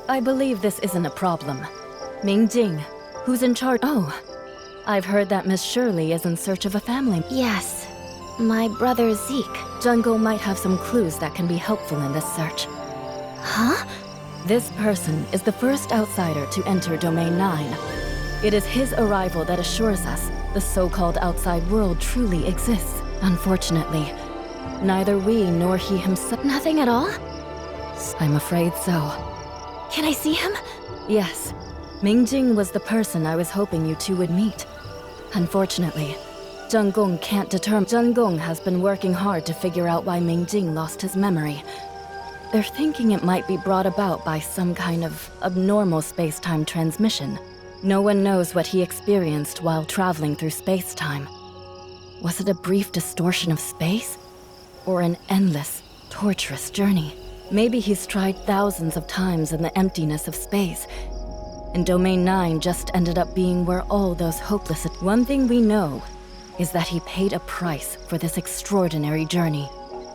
I believe this isn't a problem. Mingjing, who's in charge? Oh, I've heard that Miss Shirley is in search of a family. Yes, my brother Zeke. Jungle might have some clues that can be helpful in this search. Huh? This person is the first outsider to enter Domain 9. It is his arrival that assures us the so-called outside world truly exists. Unfortunately, neither we nor he himself... Nothing at all? I'm afraid so. Can I see him? Yes. Mingjing was the person I was hoping you two would meet. Unfortunately, Zheng Gong can't determine. Zheng Gong has been working hard to figure out why Mingjing lost his memory. They're thinking it might be brought about by some kind of abnormal space-time transmission. No one knows what he experienced while traveling through space-time. Was it a brief distortion of space? Or an endless, torturous journey? Maybe he's tried thousands of times in the emptiness of space, and Domain 9 just ended up being where all those hopeless... One thing we know is that he paid a price for this extraordinary journey,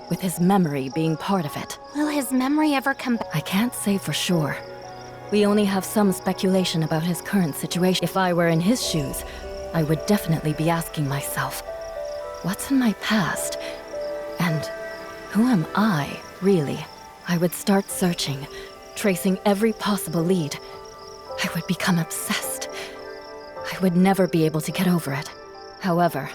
with his memory being part of it. Will his memory ever come back? I can't say for sure. We only have some speculation about his current situation. If I were in his shoes, I would definitely be asking myself, what's in my past? And who am I, really? I would start searching, tracing every possible lead. I would become obsessed. I would never be able to get over it. However,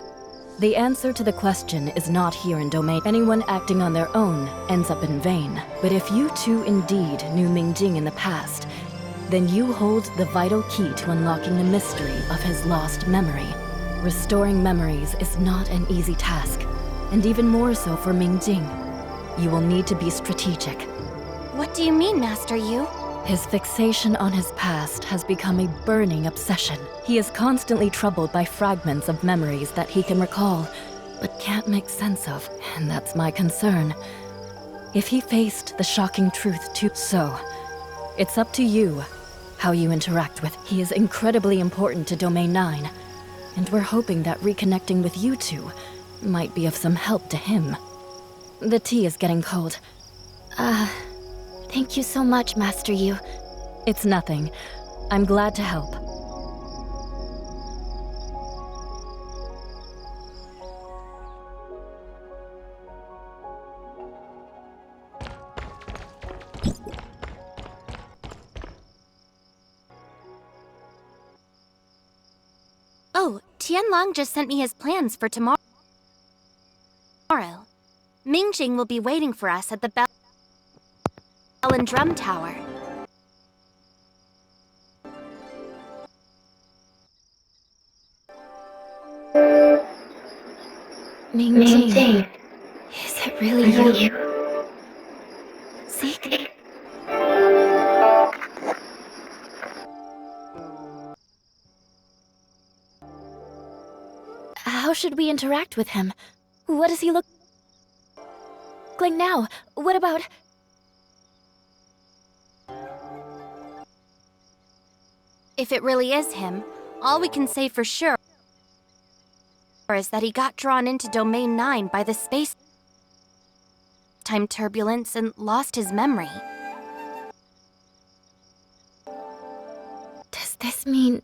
the answer to the question is not here in Domain. Anyone acting on their own ends up in vain. But if you two indeed knew Mingjing in the past, then you hold the vital key to unlocking the mystery of his lost memory. Restoring memories is not an easy task, and even more so for Mingjing. You will need to be strategic. What do you mean, Master Yu? His fixation on his past has become a burning obsession. He is constantly troubled by fragments of memories that he can recall, but can't make sense of, and that's my concern. If he faced the shocking truth too... So, it's up to you how you interact with. He is incredibly important to Domain 9, and we're hoping that reconnecting with you two might be of some help to him. The tea is getting cold. Thank you so much, Master Yu. It's nothing. I'm glad to help. Oh, Tianlong just sent me his plans for tomorrow. Mingjing will be waiting for us at the Bell and Drum Tower. Mingjing, is it really you? Zeke? How should we interact with him? What does he look like now? What about... If it really is him, all we can say for sure is that he got drawn into Domain 9 by the space-time turbulence and lost his memory. Does this mean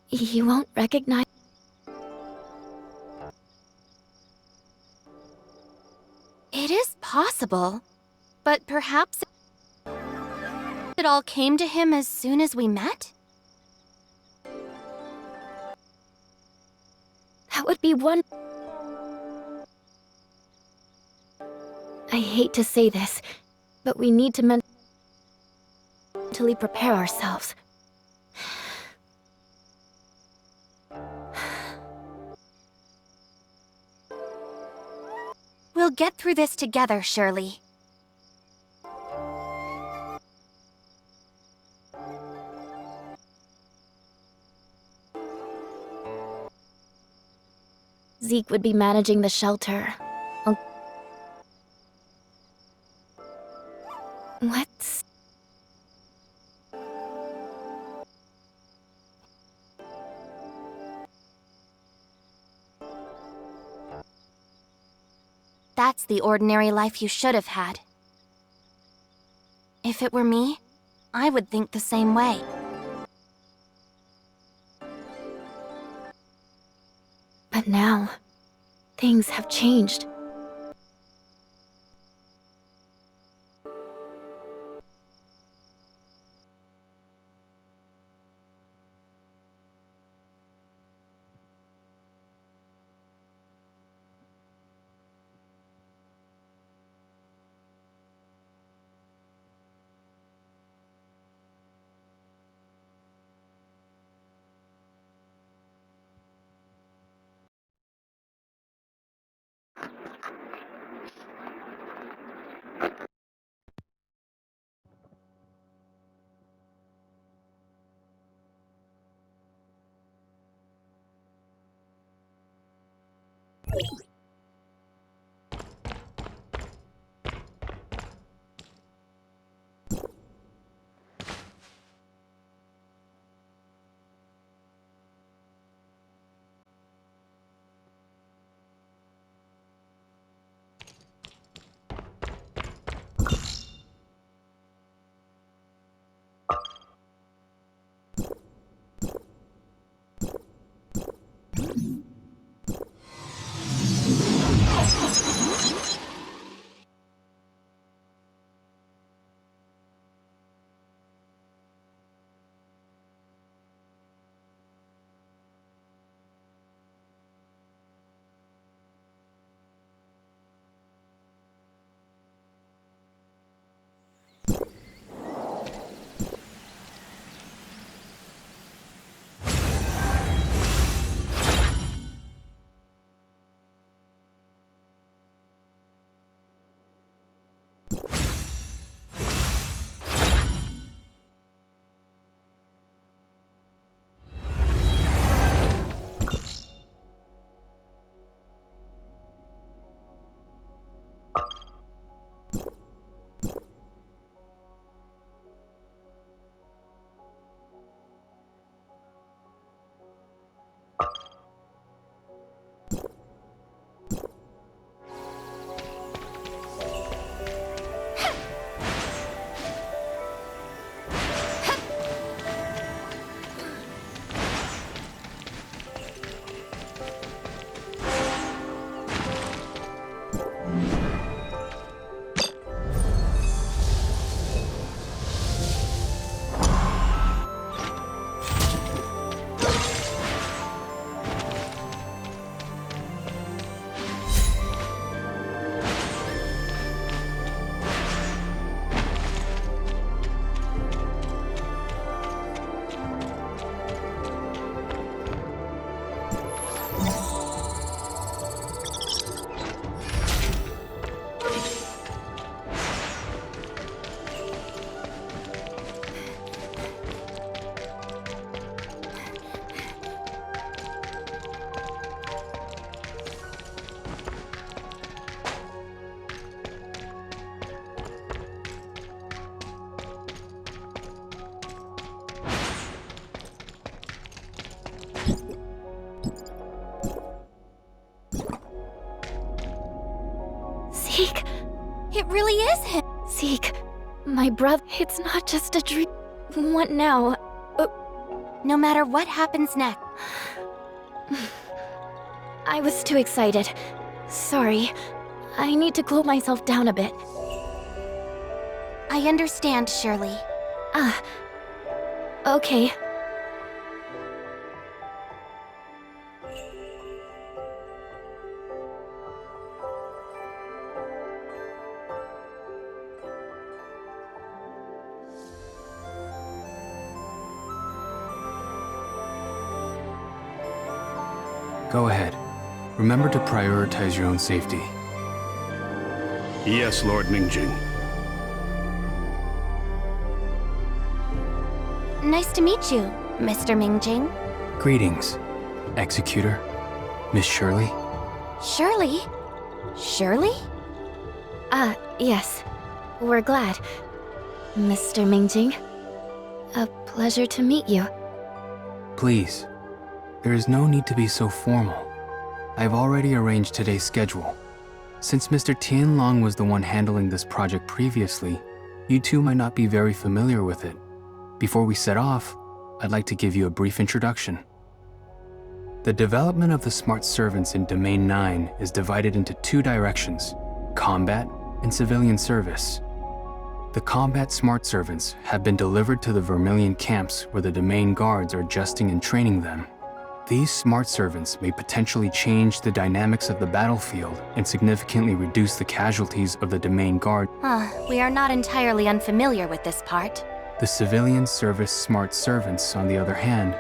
he won't recognize... It is possible, but perhaps it all came to him as soon as we met? That would be one... I hate to say this, but we need to mentally prepare ourselves. We'll get through this together, Shirley. Zeke would be managing the shelter. What's... That's the ordinary life you should have had. If it were me, I would think the same way. But now, things have changed. Zeke! It really is him! Zeke, my brother, it's not just a dream. What now? No matter what happens next. I was too excited. Sorry. I need to cool myself down a bit. I understand, Shirley. Okay. Go ahead. Remember to prioritize your own safety. Yes, Lord Mingjing. Nice to meet you, Mr. Mingjing. Greetings, Executor. Miss Shirley? Shirley? Shirley? Yes. We're glad. Mr. Mingjing. A pleasure to meet you. Please. There is no need to be so formal. I've already arranged today's schedule. Since Mr. Tianlong was the one handling this project previously, you two might not be very familiar with it. Before we set off, I'd like to give you a brief introduction. The development of the smart servants in Domain 9 is divided into two directions: combat and civilian service. The combat smart servants have been delivered to the Vermilion camps where the Domain guards are adjusting and training them. These smart servants may potentially change the dynamics of the battlefield and significantly reduce the casualties of the Domain guard. We are not entirely unfamiliar with this part. The civilian service smart servants, on the other hand,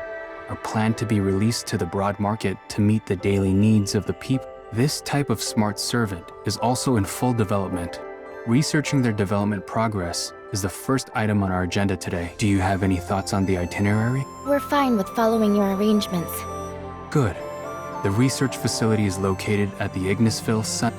are planned to be released to the broad market to meet the daily needs of the people. This type of smart servant is also in full development. Researching their development progress is the first item on our agenda today. Do you have any thoughts on the itinerary? We're fine with following your arrangements. Good. The research facility is located at the Ignisville Sun.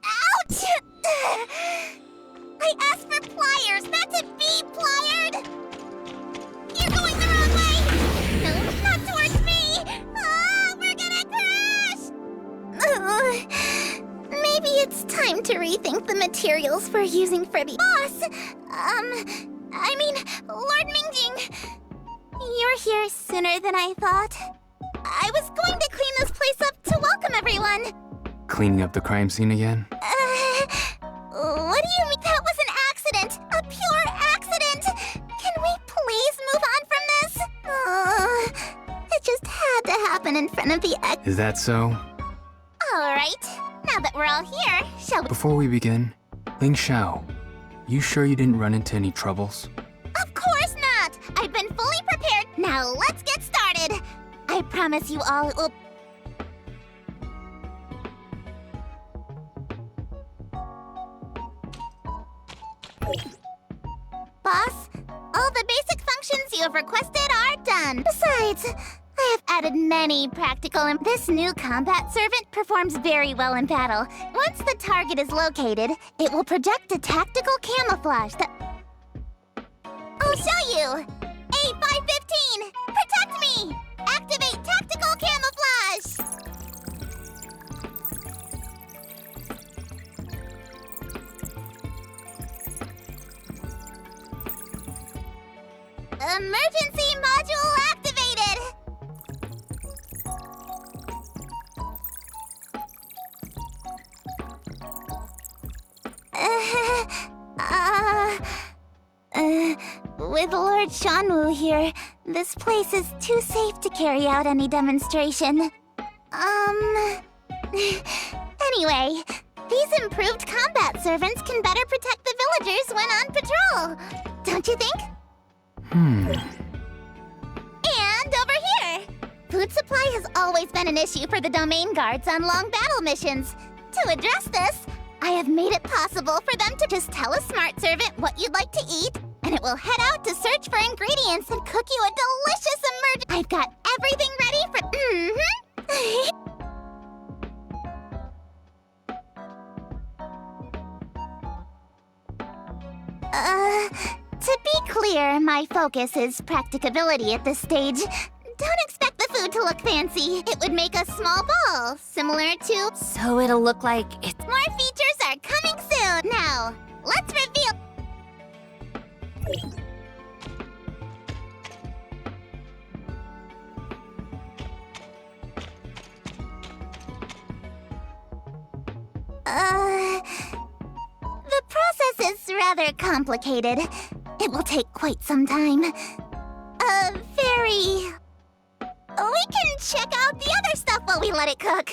Ouch! I asked for pliers, not to be plied! You're going the wrong way! No, not towards me! We're gonna crash! Maybe it's time to rethink the materials we're using for the boss. Lord Mingjing. You're here sooner than I thought. I was going to clean this place up to welcome everyone. Cleaning up the crime scene again? What do you mean? That was an accident! A pure accident! Can we please move on from this? It just had to happen in front of the Is that so? Alright, now that we're all here, shall we? Before we begin, Ling Xiao, you sure you didn't run into any troubles? Of course not! I've been fully prepared. Now let's get started! I promise you all it will... Boss, all the basic functions you have requested are done. Besides, I have added many practical and this new combat servant performs very well in battle. Once the target is located, it will project a tactical camouflage that... I'll show you! A515! Protect me! Activate tactical camouflage! Emergency module activated! With Lord Shanwu here, this place is too safe to carry out any demonstration. Anyway, these improved combat servants can better protect the villagers when on patrol. Don't you think? And over here! Food supply has always been an issue for the Domain guards on long battle missions. To address this, I have made it possible for them to just tell a smart servant what you'd like to eat, and it will head out to search for ingredients and cook you a delicious I've got everything ready for... To be clear, my focus is practicability at this stage. Don't expect the food to look fancy. It would make a small ball, similar to... So it'll look like it's... More features are coming soon! Now, let's reveal... The process is rather complicated. It will take quite some time. We can check out the other stuff while we let it cook.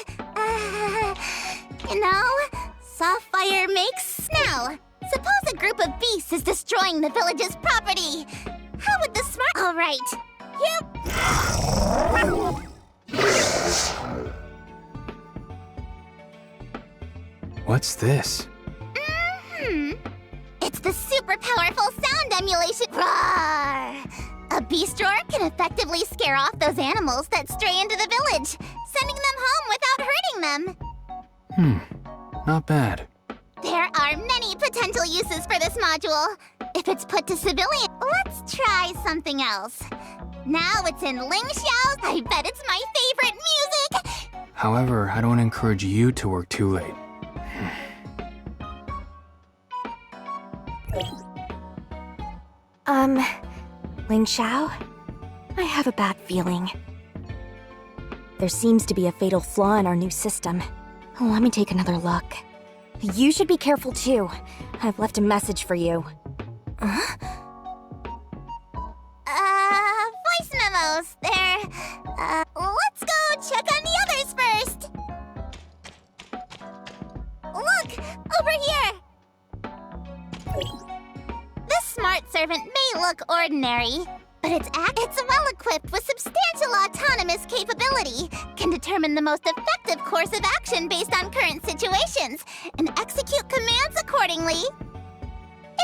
Soft fire makes... Now, suppose a group of beasts is destroying the village's property. How would the smart... All right. What's this? It's the super powerful sound emulation. Roar! A beast roar can effectively scare off those animals that stray into the village, sending them home without hurting them. Not bad. There are many potential uses for this module. If it's put to civilian, let's try something else. Now it's in Ling Xiao's. I bet it's my favorite music. However, I don't encourage you to work too late. Ling Xiao? I have a bad feeling. There seems to be a fatal flaw in our new system. Let me take another look. You should be careful too. I've left a message for you. Voice memos. Let's go check on the others first. Look, over here. This smart servant may look ordinary, but it's well equipped with substantial autonomous capability, can determine the most effective course of action based on current situations, and execute commands accordingly.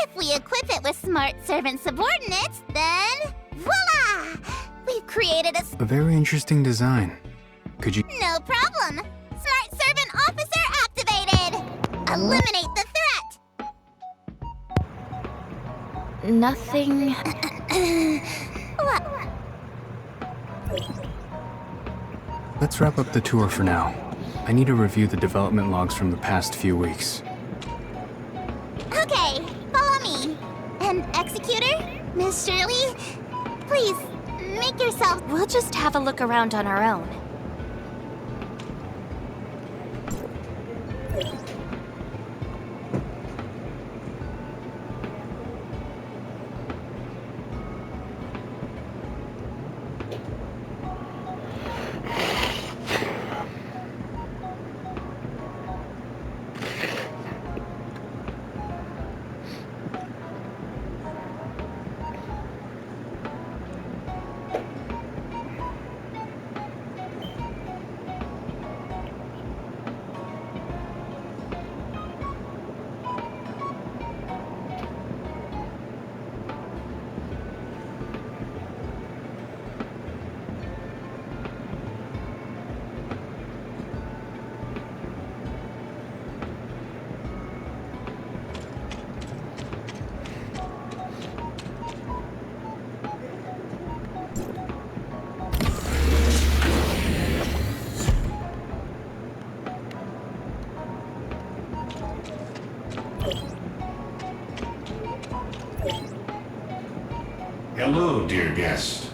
If we equip it with smart servant subordinates, then voila! We've created A very interesting design. Could you... No problem! Smart servant officer activated! Eliminate the threat! Nothing. What? Let's wrap up the tour for now. I need to review the development logs from the past few weeks. Okay, follow me. And Executor, Miss Shirley, please, make yourself... We'll just have a look around on our own. Hello, dear guest.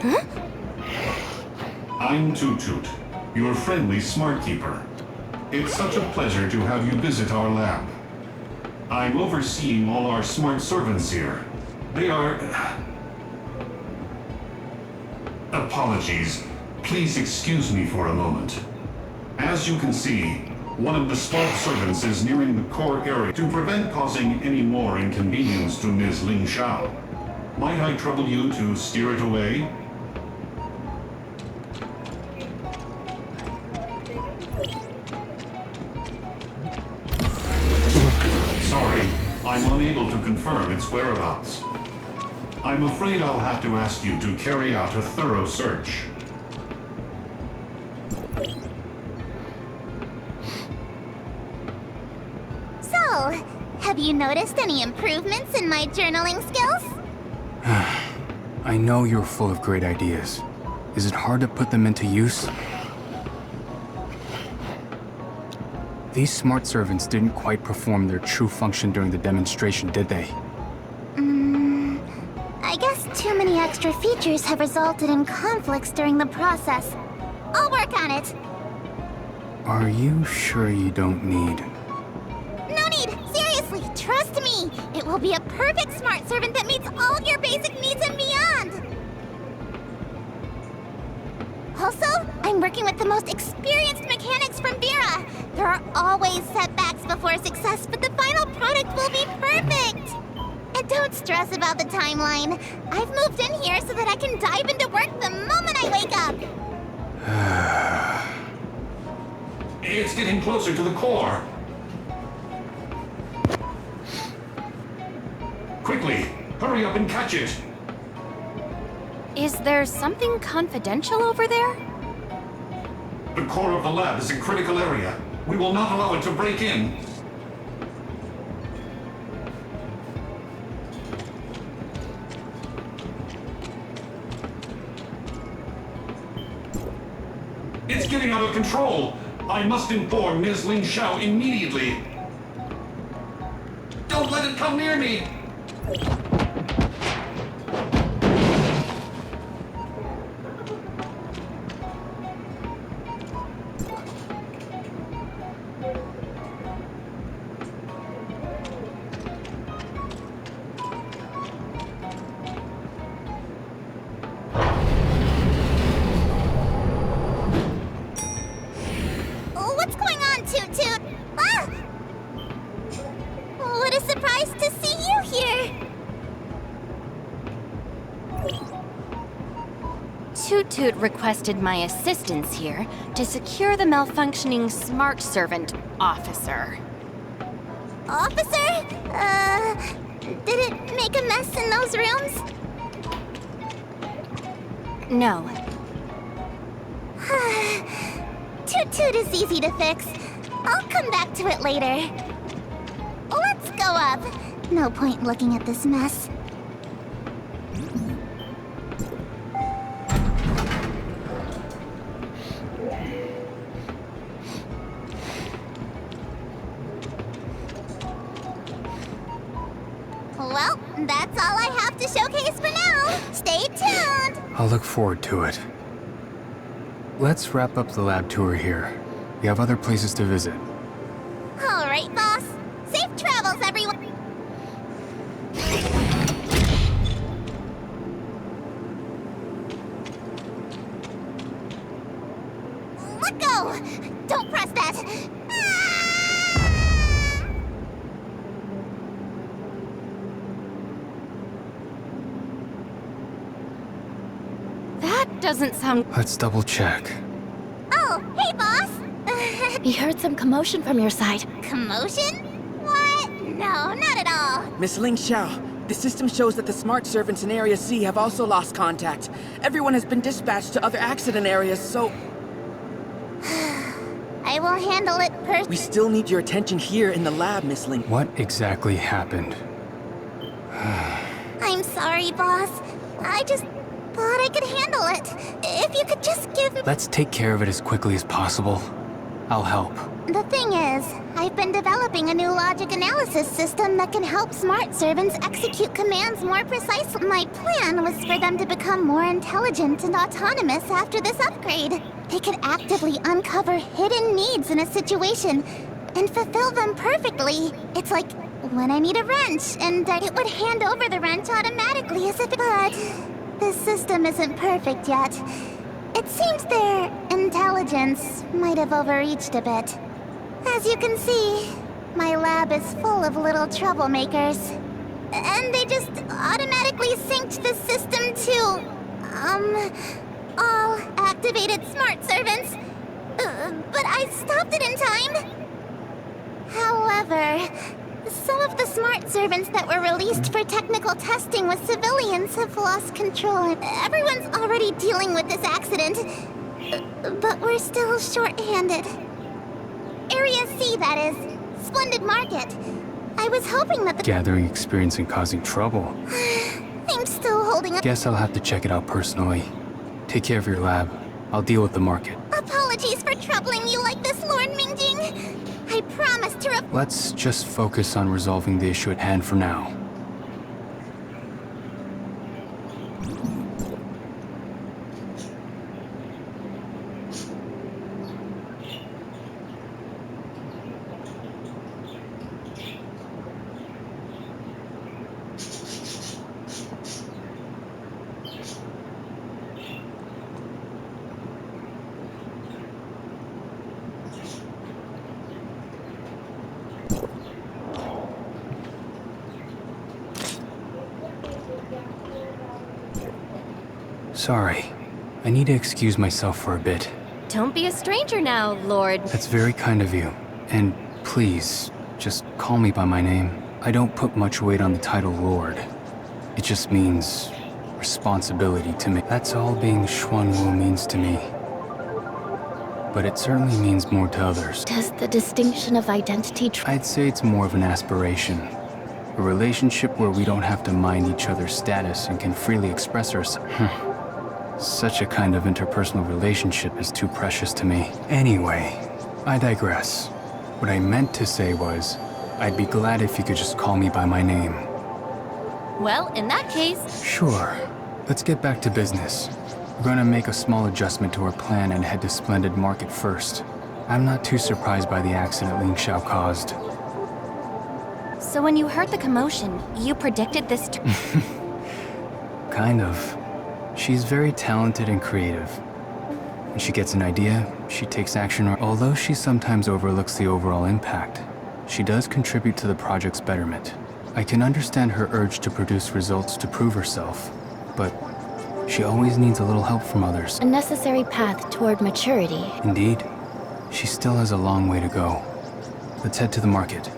Huh? I'm Toot Toot, your friendly smart keeper. It's such a pleasure to have you visit our lab. I'm overseeing all our smart servants here. They are... Apologies. Please excuse me for a moment. As you can see, one of the smart servants is nearing the core area to prevent causing any more inconvenience to Ms. Ling Xiao. Might I trouble you to steer it away? Sorry, I'm unable to confirm its whereabouts. I'm afraid I'll have to ask you to carry out a thorough search. So, have you noticed any improvements in my journaling skills? I know you're full of great ideas. Is it hard to put them into use? These smart servants didn't quite perform their true function during the demonstration, did they? I guess too many extra features have resulted in conflicts during the process. I'll work on it. Are you sure you don't need... No need! Seriously, Trust me, it will be a perfect smart servant that meets all your basic needs and beyond. Also, I'm working with the most experienced mechanics from Vera. There are always setbacks before success, but the final product will be perfect. And don't stress about the timeline. I've moved in here so that I can dive into work the moment I wake up. It's getting closer to the core. Quickly, hurry up and catch it. Is there something confidential over there? The core of the lab is a critical area. We will not allow it to break in. It's getting out of control. I must inform Ms. Ling Xiao immediately. Don't let it come near me. What's going on, Toot Toot? Ah! What a surprise to see you here! Toot Toot requested my assistance here to secure the malfunctioning smart servant officer. Officer? Did it make a mess in those rooms? No, Toot Toot is easy to fix. I'll come back to it later. Let's go up. No point looking at this mess. Well, that's all I have to showcase for now. Stay tuned. I'll look forward to it. Let's wrap up the lab tour here. We have other places to visit. All right, boss. Safe travels, everyone. Let go! Don't press that! that doesn't sound... Let's double check. Oh, hey, boss! We heard some commotion from your side. Commotion? What? No, not at all. Miss Ling Xiao, the system shows that the smart servants in Area C have also lost contact. Everyone has been dispatched to other accident areas, so I will handle it we still need your attention here in the lab, Miss Ling. What exactly happened? I'm sorry, boss. I just thought I could handle it. If you could just give me... Let's take care of it as quickly as possible. I'll help. The thing is, I've been developing a new logic analysis system that can help smart servants execute commands more precisely. My plan was for them to become more intelligent and autonomous after this upgrade. They could actively uncover hidden needs in a situation and fulfill them perfectly. It's like when I need a wrench, and it would hand over the wrench automatically as if it... But this system isn't perfect yet. It seems their intelligence might have overreached a bit. As you can see, my lab is full of little troublemakers. And they just automatically synced the system to, all activated smart servants. But I stopped it in time. However, some of the smart servants that were released for technical testing with civilians have lost control. Everyone's already dealing with this accident, but we're still short-handed. Area C, that is. Splendid market. I was hoping that the... Gathering experience and causing trouble. I'm still holding up... Guess I'll have to check it out personally. Take care of your lab. I'll deal with the market. Apologies for troubling you like this, Lord Mingjing. I promise to... Let's just focus on resolving the issue at hand for now. Sorry. I need to excuse myself for a bit. Don't be a stranger now, Lord. That's very kind of you. And please, just call me by my name. I don't put much weight on the title Lord. It just means responsibility to me. That's all being Xuanwu means to me. But it certainly means more to others. Does the distinction of identity I'd say it's more of an aspiration. A relationship where we don't have to mind each other's status and can freely express ourselves. Such a kind of interpersonal relationship is too precious to me. Anyway, I digress. What I meant to say was, I'd be glad if you could just call me by my name. Well, in that case... Sure. Let's get back to business. We're gonna make a small adjustment to our plan and head to Splendid Market first. I'm not too surprised by the accident Ling Xiao caused. So when you heard the commotion, you predicted this Kind of. She's very talented and creative. When she gets an idea, she takes action. Although she sometimes overlooks the overall impact, she does contribute to the project's betterment. I can understand her urge to produce results to prove herself, but she always needs a little help from others. A necessary path toward maturity. Indeed, she still has a long way to go. Let's head to the market.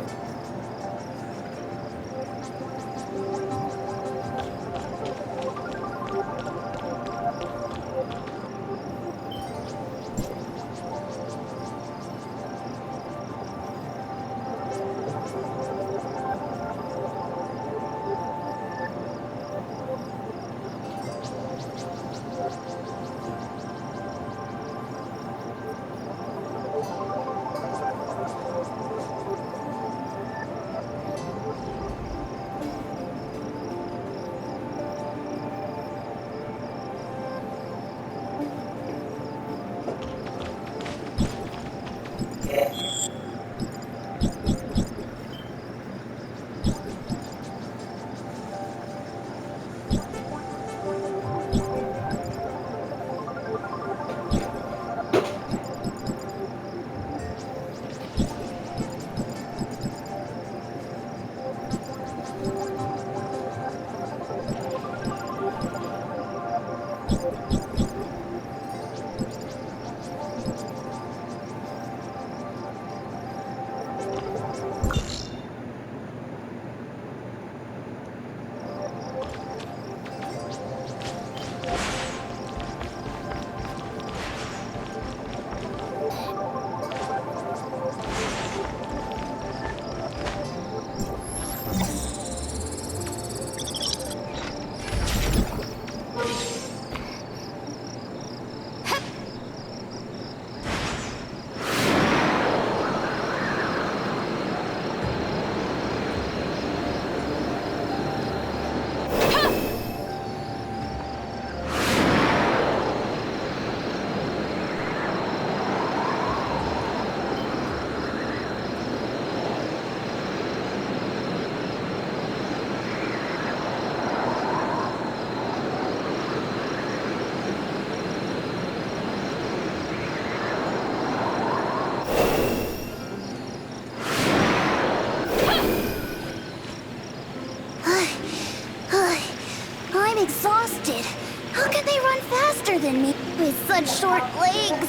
I'm exhausted. How can they run faster than me with such short legs?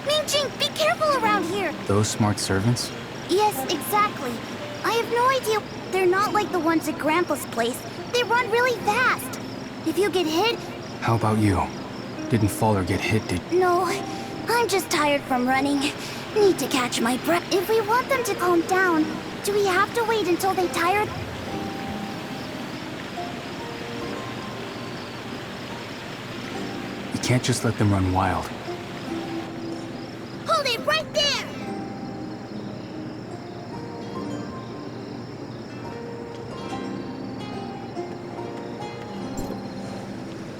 Mingjing, be careful around here. Those smart servants? Yes, exactly. I have no idea. They're not like the ones at Grandpa's place. They run really fast. If you get hit... How about you? Didn't fall or get hit, did... No, I'm just tired from running. Need to catch my breath. If we want them to calm down, do we have to wait until they tire? You can't just let them run wild. Hold it right there!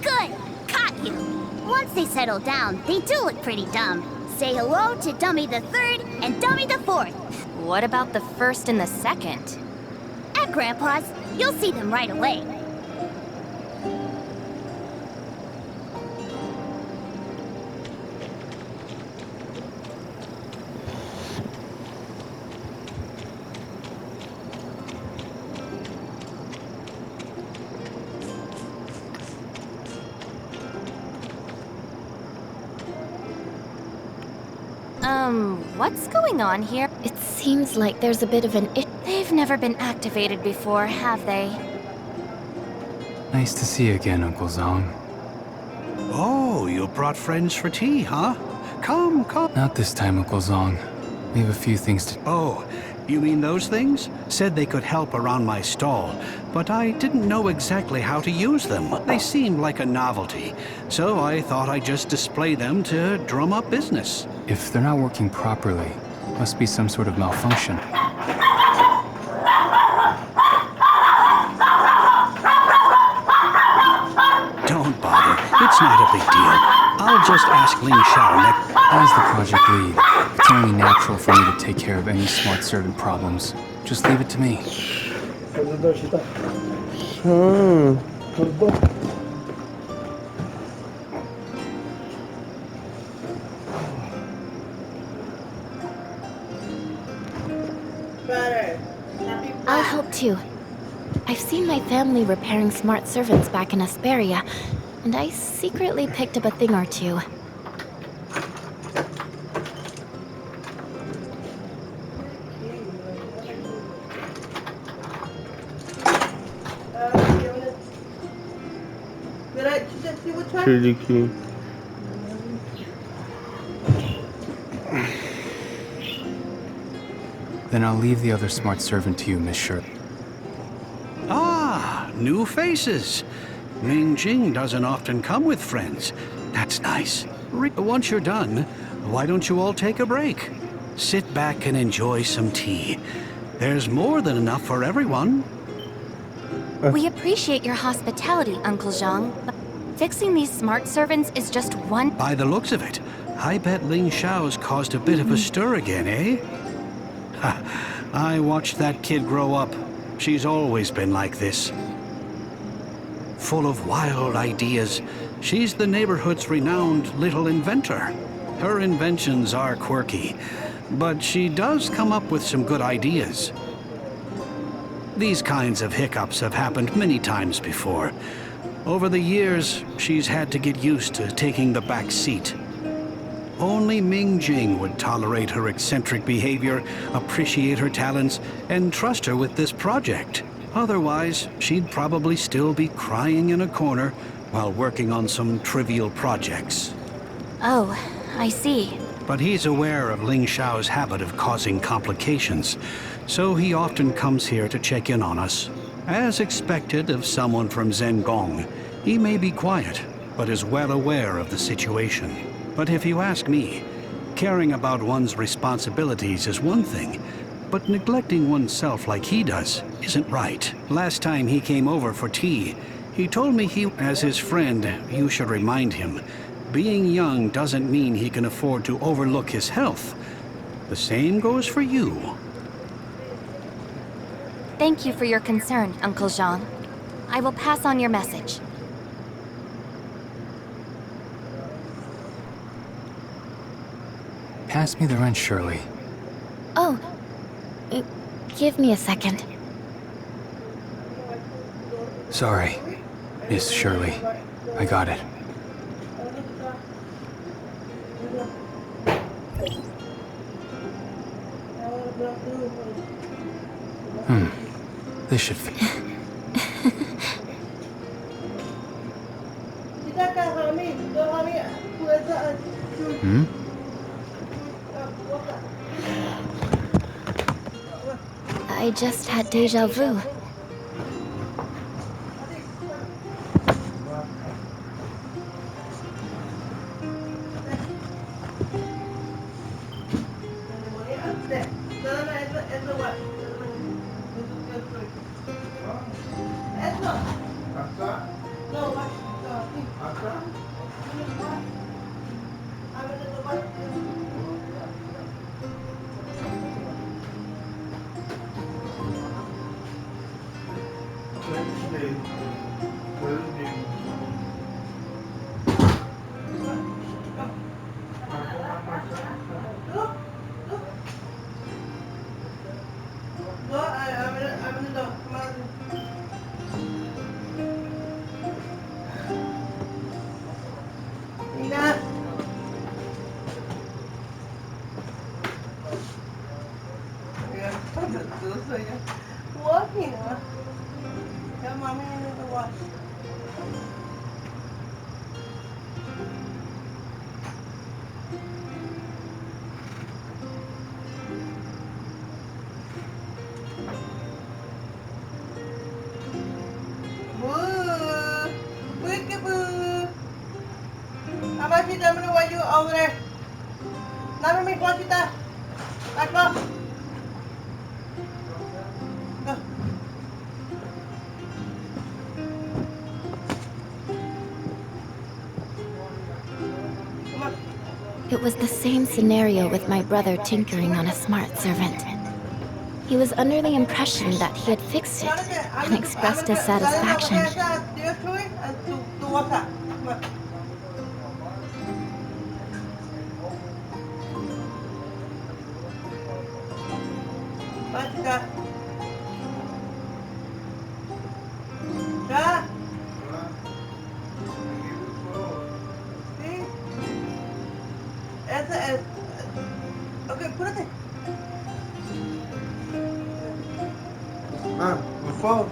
Good! Caught you! Once they settle down, they do look pretty dumb. Say hello to Dummy the Third and Dummy the Fourth. What about the first and the second? At Grandpa's, you'll see them right away. What's going on here? It seems like there's a bit of an They've never been activated before, have they? Nice to see you again, Uncle Zong. Oh, you brought friends for tea, huh? Come, come. Not this time, Uncle Zong. We have a few things to... Oh, you mean those things? Said they could help around my stall, but I didn't know exactly how to use them. They seemed like a novelty, so I thought I'd just display them to drum up business. If they're not working properly, must be some sort of malfunction. Don't bother. It's not a big deal. I'll just ask Ling Xiao next. As the project lead, it's only natural for me to take care of any smart servant problems. Just leave it to me. I'll help too. I've seen my family repairing smart servants back in Asperia, and I secretly picked up a thing or two. Then I'll leave the other smart servant to you, Miss Shirley. Ah, new faces. Ming Jing doesn't often come with friends. That's nice. Once you're done, why don't you all take a break? Sit back and enjoy some tea. There's more than enough for everyone. We appreciate your hospitality, Uncle Zhang. But fixing these smart servants is just one... By the looks of it, I bet Ling Xiao's caused a bit of a stir again, eh? Ha, I watched that kid grow up. She's always been like this. Full of wild ideas. She's the neighborhood's renowned little inventor. Her inventions are quirky, but she does come up with some good ideas. These kinds of hiccups have happened many times before. Over the years, she's had to get used to taking the back seat. Only Ming Jing would tolerate her eccentric behavior, appreciate her talents, and trust her with this project. Otherwise, she'd probably still be crying in a corner while working on some trivial projects. Oh, I see. But he's aware of Ling Xiao's habit of causing complications, so he often comes here to check in on us. As expected of someone from Zengong, he may be quiet, but is well aware of the situation. But if you ask me, caring about one's responsibilities is one thing, but neglecting oneself like he does isn't right. Last time he came over for tea, he told me as his friend, you should remind him, being young doesn't mean he can afford to overlook his health. The same goes for you. Thank you for your concern, Uncle Zhang. I will pass on your message. Pass me the wrench, Shirley. Oh, give me a second. Sorry, Miss Shirley. I got it. This should fit. I just had deja vu. Walking, huh? Yeah, mommy needs to wash. Boo! Peekaboo! How about you, Domino, while you over there? Never make one, Tita. Back up. Go. Come on. It was the same scenario with my brother tinkering on a smart servant. He was under the impression that he had fixed it and expressed his satisfaction. Okay, put it there. My phone.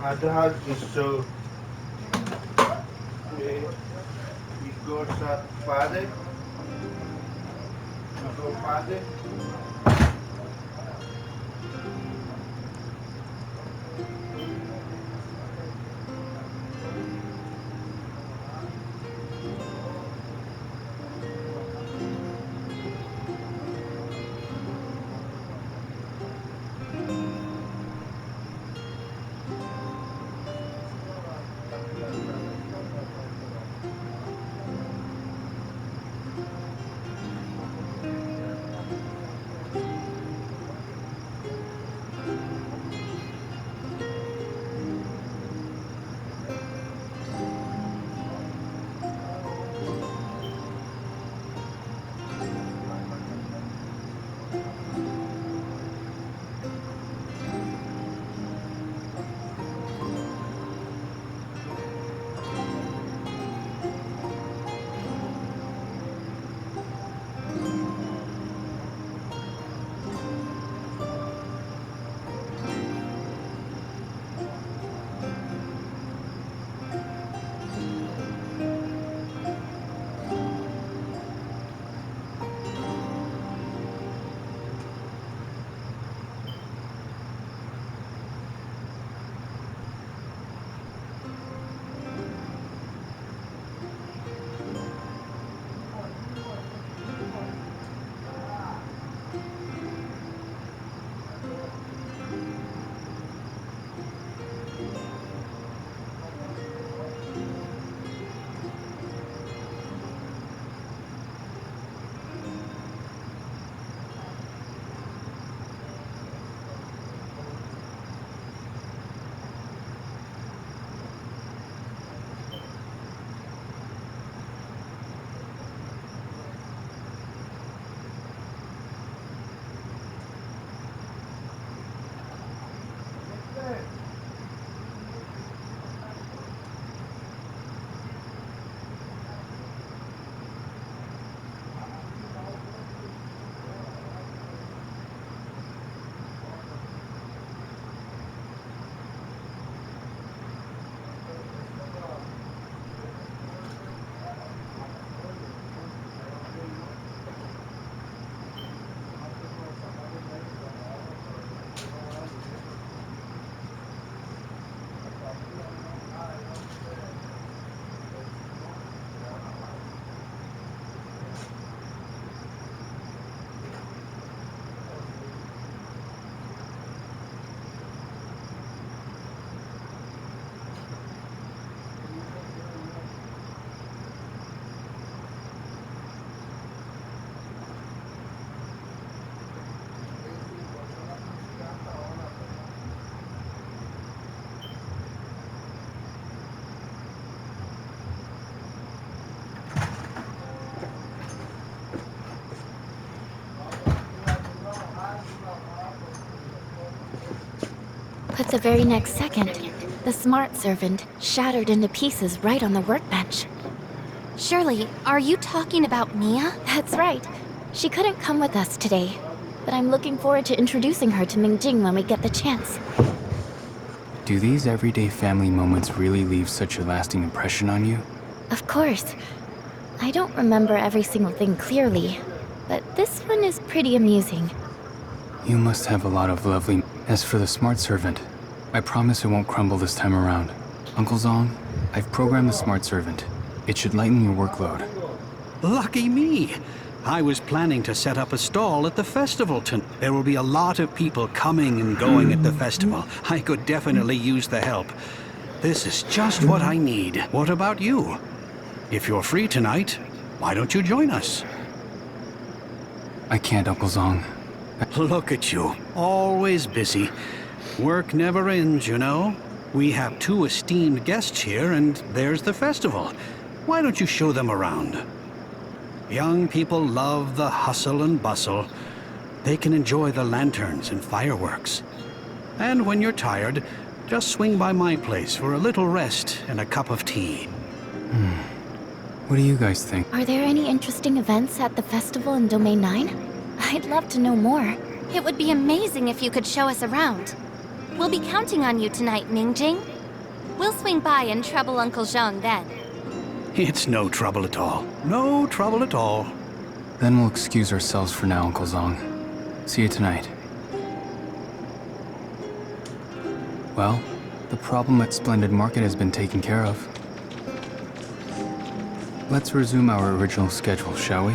I don't have to show. You go to Friday. You go Friday. But the very next second, the smart servant shattered into pieces right on the workbench. Shirley, are you talking about Mia? That's right. She couldn't come with us today, but I'm looking forward to introducing her to Mingjing when we get the chance. Do these everyday family moments really leave such a lasting impression on you? Of course. I don't remember every single thing clearly, but this one is pretty amusing. You must have a lot of lovely... As for the smart servant, I promise it won't crumble this time around. Uncle Zong, I've programmed the smart servant. It should lighten your workload. Lucky me! I was planning to set up a stall at the festival tonight. There will be a lot of people coming and going at the festival. I could definitely use the help. This is just what I need. What about you? If you're free tonight, why don't you join us? I can't, Uncle Zong. Look at you, always busy. Work never ends, you know. We have 2 esteemed guests here, and there's the festival. Why don't you show them around? Young people love the hustle and bustle. They can enjoy the lanterns and fireworks. And when you're tired, just swing by my place for a little rest and a cup of tea. What do you guys think? Are there any interesting events at the festival in Domain 9? I'd love to know more. It would be amazing if you could show us around. We'll be counting on you tonight, Mingjing. We'll swing by and trouble Uncle Zhang then. It's no trouble at all. No trouble at all. Then we'll excuse ourselves for now, Uncle Zong. See you tonight. Well, the problem at Splendid Market has been taken care of. Let's resume our original schedule, shall we?